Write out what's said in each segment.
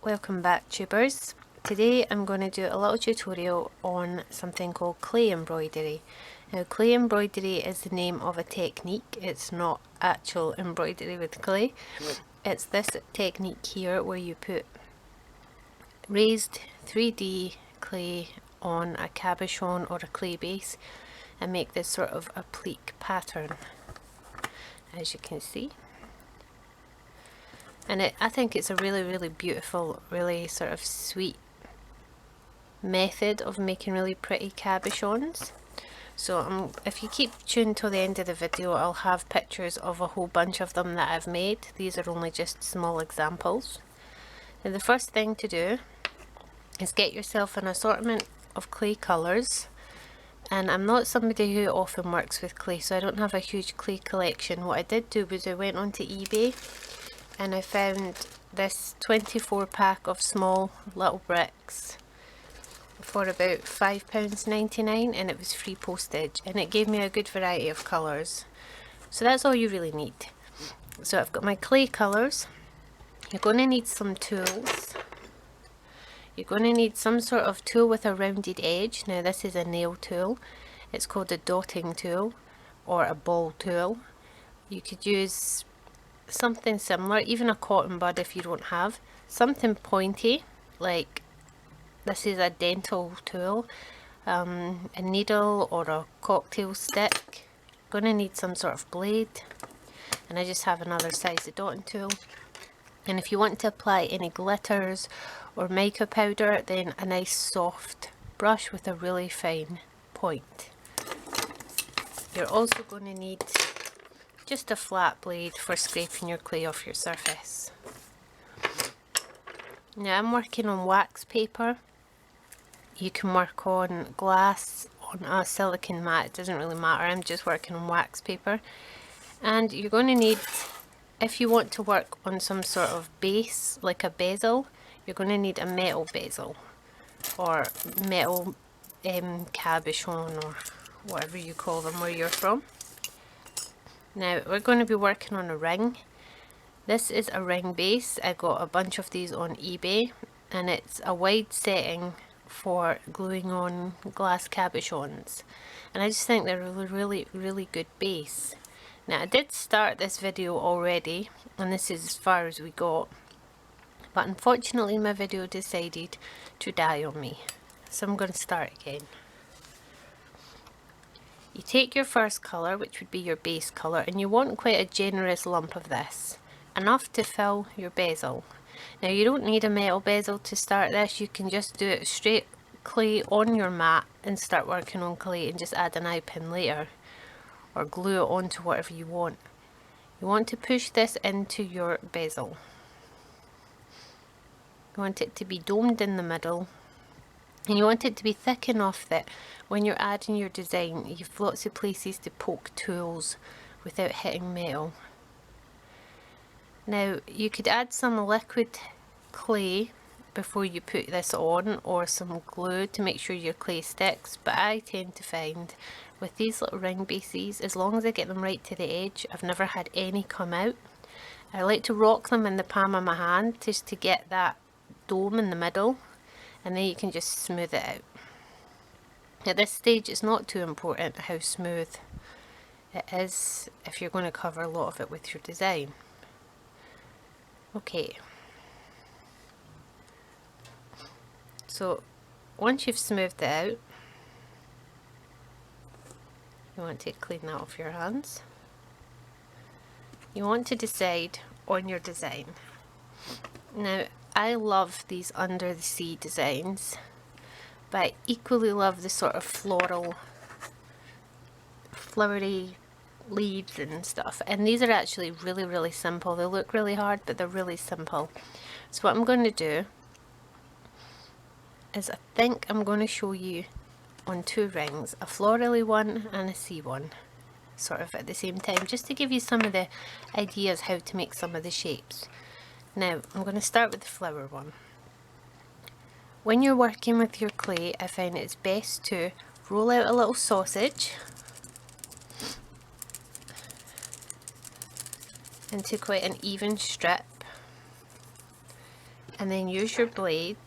Welcome back, tubers. Today I'm going to do a little tutorial on something called clay embroidery. Now, clay embroidery is the name of a technique. It's not actual embroidery with clay. It's this technique here where you put raised 3D clay on a cabochon or a clay base and make this sort of applique pattern, as you can see. And I think it's a really beautiful, really sort of sweet method of making really pretty cabochons. So if you keep tuned till the end of the video, I'll have pictures of a whole bunch of them that I've made. These are only just small examples. And the first thing to do is get yourself an assortment of clay colours. And I'm not somebody who often works with clay, so I don't have a huge clay collection. What I did do was I went onto eBay and I found this 24 pack of small little bricks for about £5.99, and it was free postage, and it gave me a good variety of colours. So that's all you really need. So I've got my clay colours. You're going to need some tools. You're going to need some sort of tool with a rounded edge. Now this is a nail tool. It's called a dotting tool or a ball tool. You could use something similar, even a cotton bud if you don't have. Something pointy, like this is a dental tool, a needle or a cocktail stick. Going to need some sort of blade, and I just have another size of dotting tool. And if you want to apply any glitters or mica powder, then a nice soft brush with a really fine point. You're also going to need just a flat blade for scraping your clay off your surface. Now I'm working on wax paper. You can work on glass, on a silicone mat, it doesn't really matter. I'm just working on wax paper. And you're going to need, if you want to work on some sort of base, like a bezel, you're going to need a metal bezel or metal cabochon or whatever you call them where you're from. Now we're going to be working on a ring. This is a ring base. I got a bunch of these on eBay, and it's a wide setting for gluing on glass cabochons, and I just think they're a really good base. Now I did start this video already, and this is as far as we got, but unfortunately my video decided to die on me, so I'm going to start again. You take your first colour, which would be your base colour, and you want quite a generous lump of this, enough to fill your bezel. Now you don't need a metal bezel to start this, you can just do it straight clay on your mat and start working on clay and just add an eye pin later, or glue it onto whatever you want. You want to push this into your bezel. You want it to be domed in the middle, and you want it to be thick enough that when you're adding your design, you've lots of places to poke tools without hitting metal. Now you could add some liquid clay before you put this on, or some glue to make sure your clay sticks, but I tend to find with these little ring bases, as long as I get them right to the edge, I've never had any come out. I like to rock them in the palm of my hand just to get that dome in the middle, and then you can just smooth it out. At this stage it's not too important how smooth it is if you're going to cover a lot of it with your design. Okay, so once you've smoothed it out, you want to clean that off your hands. You want to decide on your design. Now I love these under the sea designs, but I equally love the sort of floral, flowery leaves and stuff, and these are actually really simple. They look really hard, but they're really simple. So what I'm going to do is I think I'm going to show you on two rings, a florally one and a sea one, sort of at the same time, just to give you some of the ideas how to make some of the shapes. Now I'm going to start with the flower one. When you're working with your clay, I find it's best to roll out a little sausage into quite an even strip, and then use your blade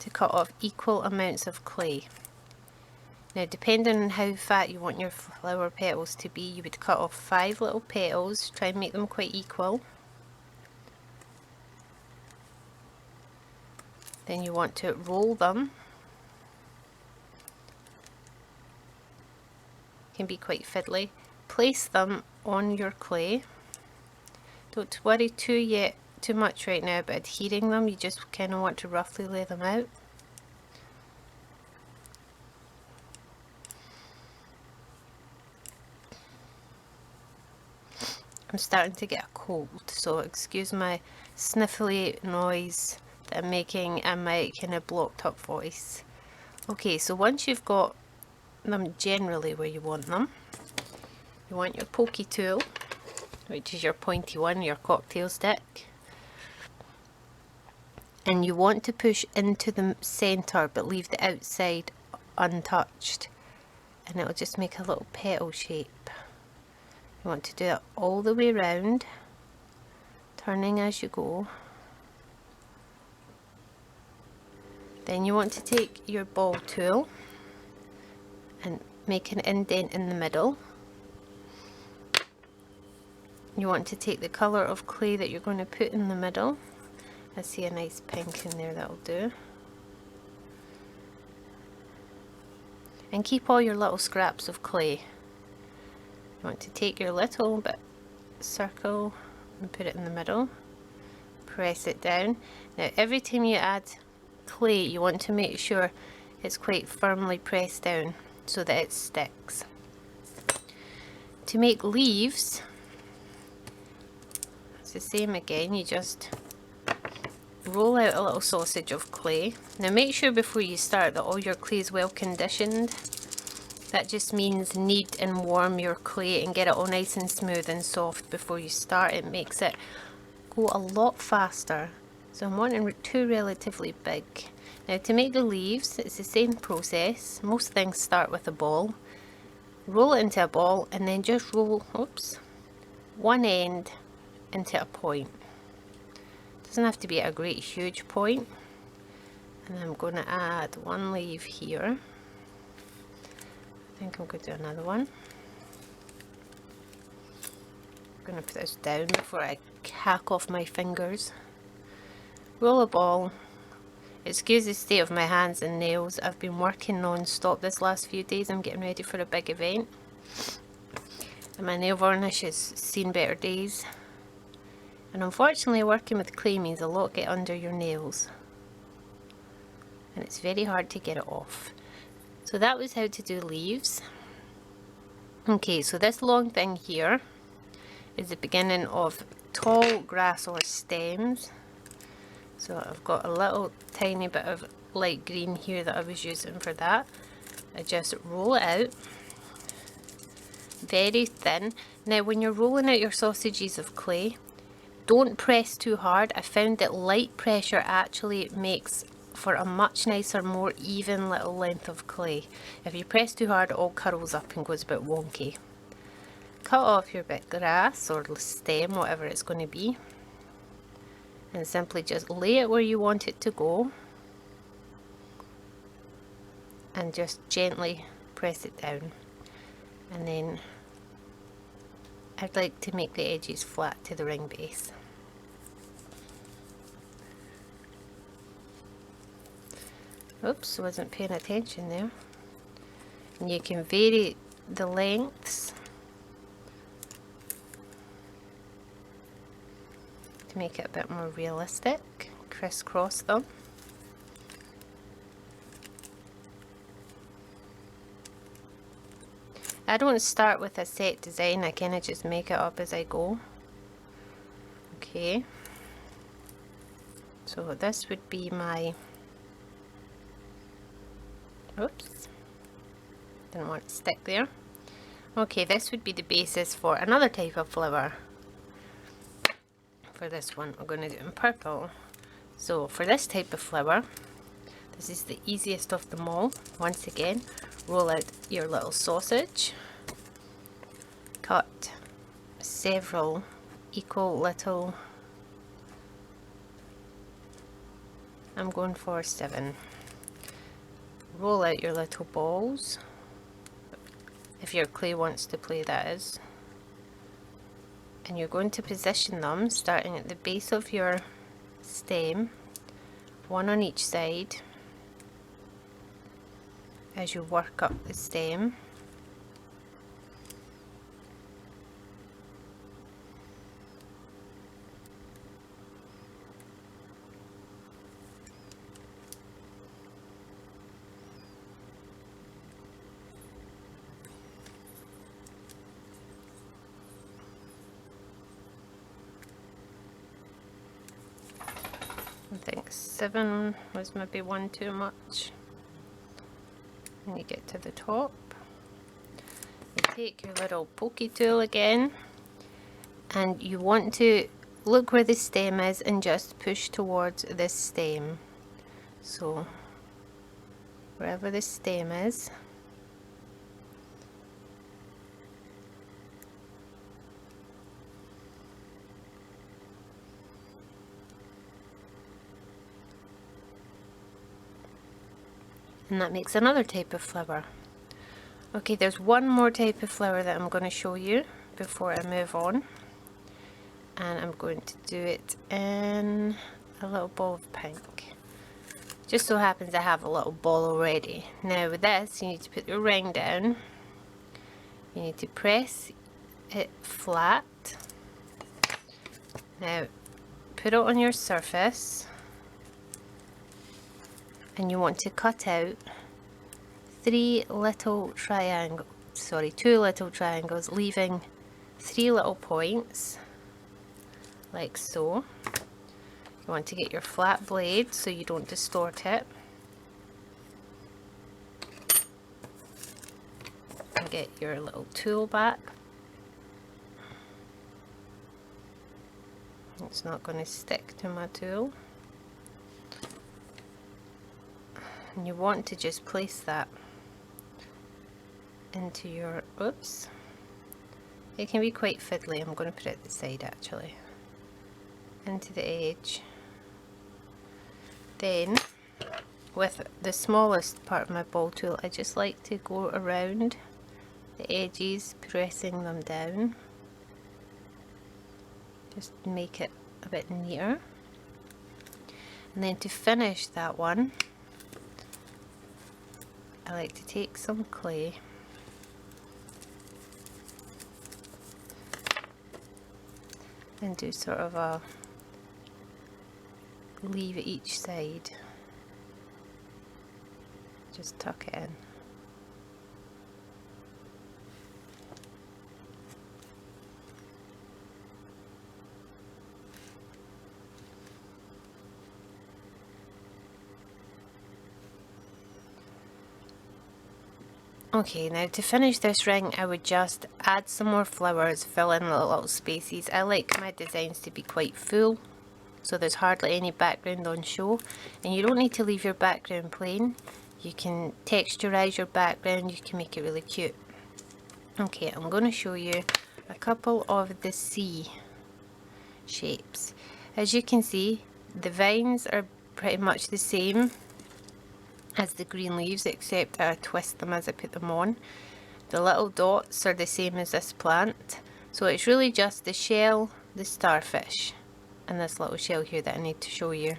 to cut off equal amounts of clay. Now, depending on how fat you want your flower petals to be, you would cut off 5 little petals, try and make them quite equal. Then you want to roll them. Can be quite fiddly. Place them on your clay. Don't worry too much right now about adhering them, you just kind of want to roughly lay them out. I'm starting to get a cold, so excuse my sniffly noise that I'm making and my kind of blocked up voice. Okay, so once you've got them generally where you want them, you want your pokey tool, which is your pointy one, your cocktail stick, and you want to push into the center but leave the outside untouched, and it'll just make a little petal shape. You want to do it all the way around, turning as you go. Then you want to take your ball tool and make an indent in the middle. You want to take the colour of clay that you're going to put in the middle. I see a nice pink in there, that'll do. And keep all your little scraps of clay. You want to take your little bit circle and put it in the middle. Press it down. Now every time you add clay, you want to make sure it's quite firmly pressed down so that it sticks. To make leaves, it's the same again. You just roll out a little sausage of clay. Now make sure before you start that all your clay is well conditioned. That just means knead and warm your clay and get it all nice and smooth and soft before you start. It makes it go a lot faster. So I'm wanting 2 relatively big. Now to make the leaves, it's the same process. Most things start with a ball. Roll it into a ball and then just roll, one end into a point. Doesn't have to be a great huge point. And I'm going to add 1 leaf here. I think I'm going to do another one. I'm going to put this down before I hack off my fingers. Roll a ball. Excuse the state of my hands and nails. I've been working non-stop this last few days. I'm getting ready for a big event. And my nail varnish has seen better days. And unfortunately working with clay means a lot get under your nails. And it's very hard to get it off. So that was how to do leaves. Okay, so this long thing here is the beginning of tall grass or stems. So I've got a little tiny bit of light green here that I was using for that. I just roll it out very thin. Now when you're rolling out your sausages of clay, don't press too hard. I found that light pressure actually makes for a much nicer, more even little length of clay. If you press too hard, it all curls up and goes a bit wonky. Cut off your bit grass or stem, whatever it's going to be, and simply just lay it where you want it to go and just gently press it down. And then I'd like to make the edges flat to the ring base. Oops, wasn't paying attention there. And you can vary the lengths to make it a bit more realistic. Crisscross them. I don't start with a set design, I kind of just make it up as I go. Okay, so this would be my, oops, didn't want to stick there. Okay, this would be the basis for another type of flower. For this one, I'm going to do it in purple. So for this type of flower, this is the easiest of them all. Once again, roll out your little sausage, cut several equal little I'm going for 7. Roll out your little balls, if your clay wants to play, that is. And you're going to position them starting at the base of your stem, one on each side, as you work up the stem. I think 7 was maybe 1 too much. And you get to the top, you take your little pokey tool again, and you want to look where the stem is and just push towards this stem. So wherever the stem is, and that makes another type of flower. Okay, there's one more type of flower that I'm going to show you before I move on, and I'm going to do it in a little ball of pink. Just so happens I have a little ball already. Now with this, you need to put your ring down, you need to press it flat. Now put it on your surface, and you want to cut out 2 little triangles, leaving 3 little points, like so. You want to get your flat blade so you don't distort it. And get your little tool back. It's not going to stick to my tool. And you want to just place that into your, oops, it can be quite fiddly. I'm going to put it at the side actually, into the edge. Then with the smallest part of my ball tool, I just like to go around the edges, pressing them down, just make it a bit neater. And then to finish that one, I like to take some clay and do sort of a leave at each side. Just tuck it in. Okay, now to finish this ring, I would just add some more flowers, fill in the little spaces. I like my designs to be quite full, so there's hardly any background on show, and you don't need to leave your background plain. You can texturize your background, you can make it really cute. Okay, I'm going to show you a couple of the C shapes. As you can see, the vines are pretty much the same as the green leaves, except I twist them as I put them on. The little dots are the same as this plant, so it's really just the shell, the starfish, and this little shell here that I need to show you.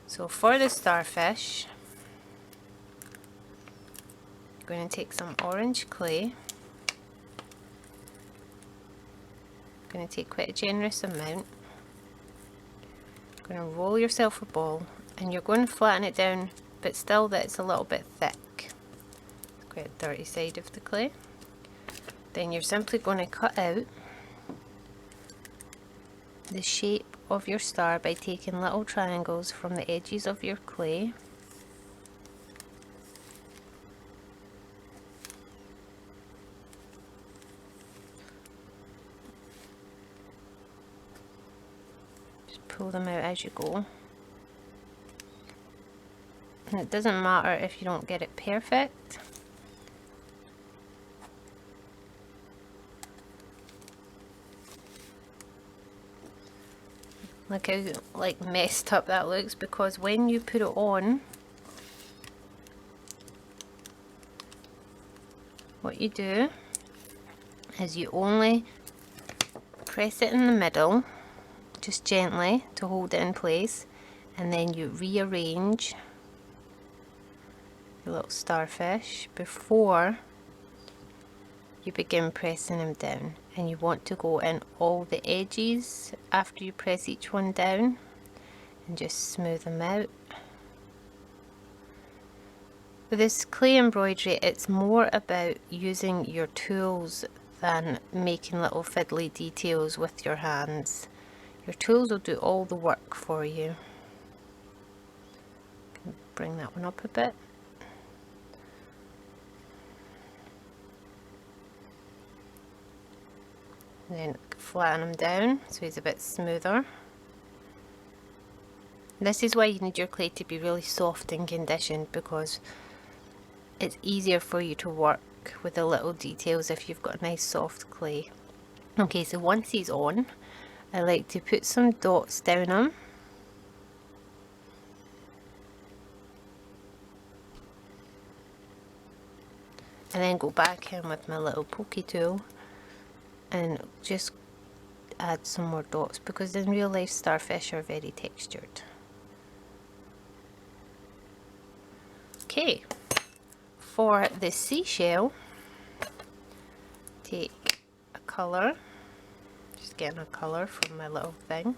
So for the starfish, I'm going to take some orange clay. I'm going to take quite a generous amount. You're going to roll yourself a ball, and you're going to flatten it down, but still that it's a little bit thick. It's quite a dirty side of the clay. Then you're simply going to cut out the shape of your star by taking little triangles from the edges of your clay. Just pull them out as you go. And it doesn't matter if you don't get it perfect. Look how like messed up that looks, because when you put it on, what you do is you only press it in the middle, just gently to hold it in place, and then you rearrange your little starfish before you begin pressing them down. And you want to go in all the edges after you press each one down and just smooth them out. With this clay embroidery, it's more about using your tools than making little fiddly details with your hands. Your tools will do all the work for you. Bring that one up a bit. And then flatten him down so he's a bit smoother. This is why you need your clay to be really soft and conditioned, because it's easier for you to work with the little details if you've got a nice soft clay. Okay, so once he's on, I like to put some dots down him. And then go back in with my little pokey tool and just add some more dots, because in real life starfish are very textured. Okay, for the seashell, take a colour, just getting a colour from my little thing.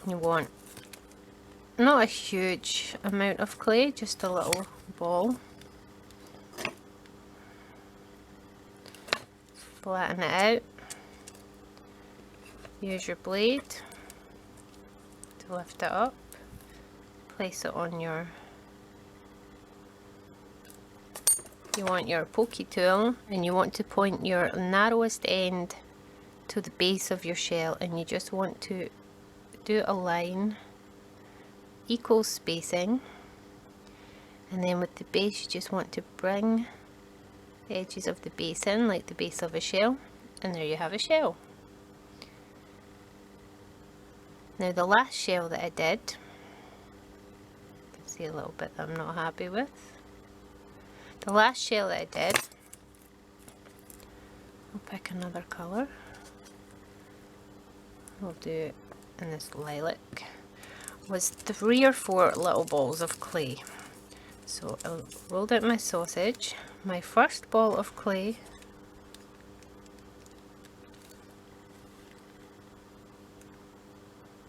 You want not a huge amount of clay, just a little ball. Flatten it out. Use your blade to lift it up. Place it on your, you want your pokey tool, and you want to point your narrowest end to the base of your shell, and you just want to do a line, equal spacing, and then with the base you just want to bring the edges of the base in like the base of a shell, and there you have a shell. Now the last shell that I did, you can see a little bit that I'm not happy with. The last shell that I did, I'll pick another colour. I'll do it in this lilac. Was 3 or 4 little balls of clay. So I rolled out my sausage. My first ball of clay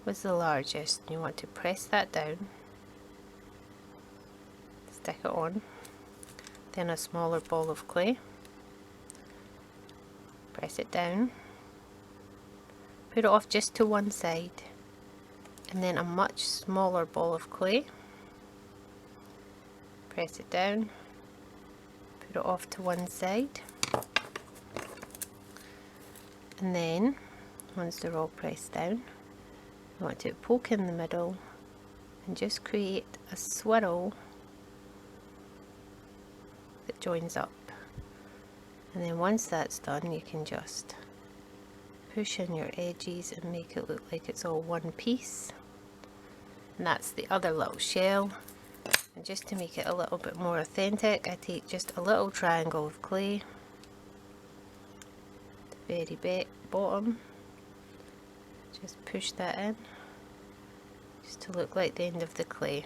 was the largest. You want to press that down, stick it on, then a smaller ball of clay, press it down, put it off just to one side, and then a much smaller ball of clay, press it down, put it off to one side, and then once they're all pressed down, you want to poke in the middle and just create a swirl that joins up. And then once that's done, you can just push in your edges and make it look like it's all one piece. And that's the other little shell. And just to make it a little bit more authentic, I take just a little triangle of clay, the very bottom, just push that in, just to look like the end of the clay.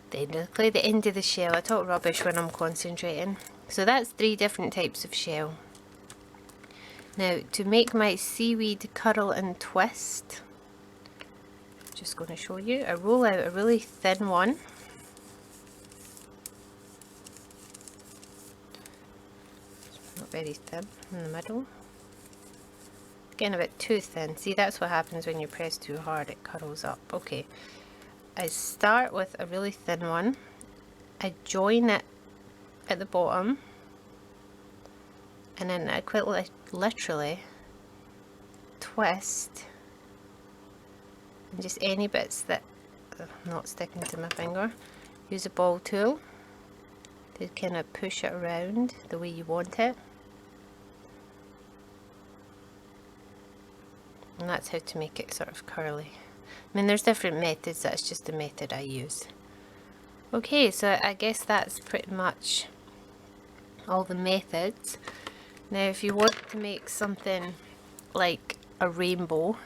The end of the clay, the end of the shell. I talk rubbish when I'm concentrating. So that's 3 different types of shell. Now to make my seaweed curl and twist, just going to show you, I roll out a really thin one. Not very thin in the middle. Getting a bit too thin. See, that's what happens when you press too hard, it curls up. Okay, I start with a really thin one. I join it at the bottom, and then I quite literally twist, and just any bits that are not sticking to my finger, use a ball tool to kind of push it around the way you want it. And that's how to make it sort of curly. I mean, there's different methods, that's just the method I use. Okay, so I guess that's pretty much all the methods. Now if you want to make something like a rainbow,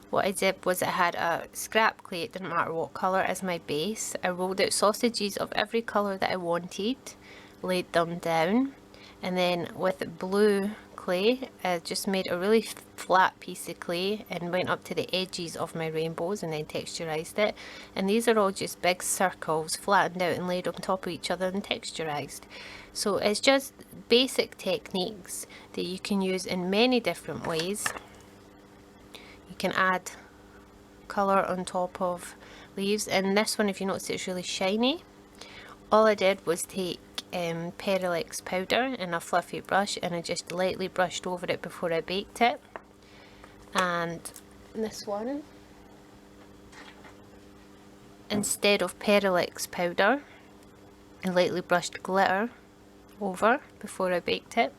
what I did was I had a scrap clay, it didn't matter what colour, as my base. I rolled out sausages of every colour that I wanted, laid them down, and then with blue clay I just made a really flat piece of clay and went up to the edges of my rainbows and then texturized it. And these are all just big circles flattened out and laid on top of each other and texturized. So it's just basic techniques that you can use in many different ways. You can add colour on top of leaves, and this one, if you notice, it's really shiny. All I did was take Parallax powder and a fluffy brush, and I just lightly brushed over it before I baked it. And this one, instead of Parallax powder, I lightly brushed glitter over before I baked it.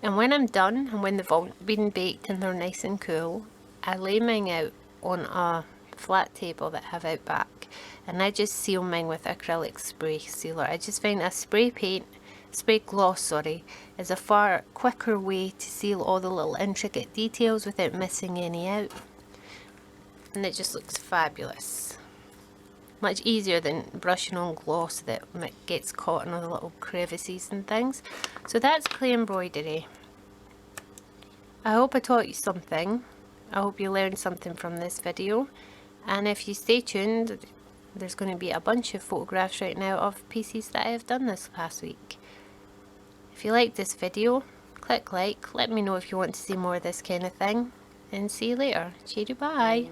And when I'm done, and when they've all been baked and they're nice and cool, I lay mine out on a flat table that I have out back, and I just seal mine with acrylic spray sealer. I just find a spray gloss is a far quicker way to seal all the little intricate details without missing any out, and it just looks fabulous. Much easier than brushing on gloss that gets caught in all the little crevices and things. So that's clay embroidery. I hope I taught you something. I hope you learned something from this video, and if you stay tuned, there's going to be a bunch of photographs right now of pieces that I have done this past week. If you liked this video, click like, let me know if you want to see more of this kind of thing, and see you later. Cheerio, bye!